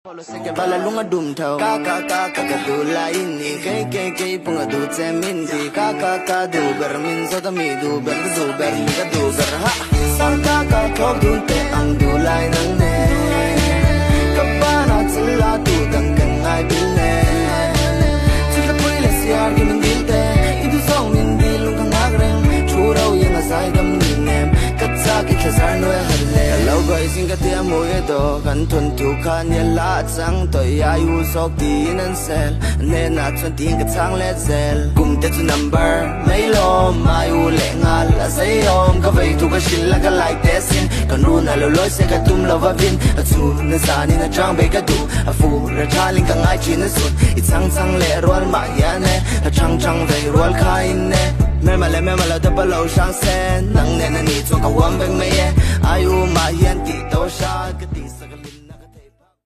Bala lunga dum thau ka du la ini ke punga du zemin di ka du ber min so da mi du ber mi ka du ber ha sang ka thok dun te ang du lai nang ne ka ba na chila du dang kan ai bil ne chila pui le siar gi min dil te i du song min dil lung kang ag reng chu rau yang a sai gam ni nem ka cha ki thazar no har le lau bai sing ka te mo ye do kan thun tu khan ya la chang toi ai u sok ti nan sel ne na chun ti ka chang le zel kum te chu number mai lo mai u le ngal a sai om ka vai tu ka shil la ka like te sin kan ru na lo loi se ka tum lo va vin a chu na sa ni na chang be ka du a fu ra cha ling ka ngai chi na sun i chang le rol ma ya ne a chang ve rol khai ne me ma la da ba lo shang sen nang ne na ni chu ka wam beng me ye ai u ma yan ti to sha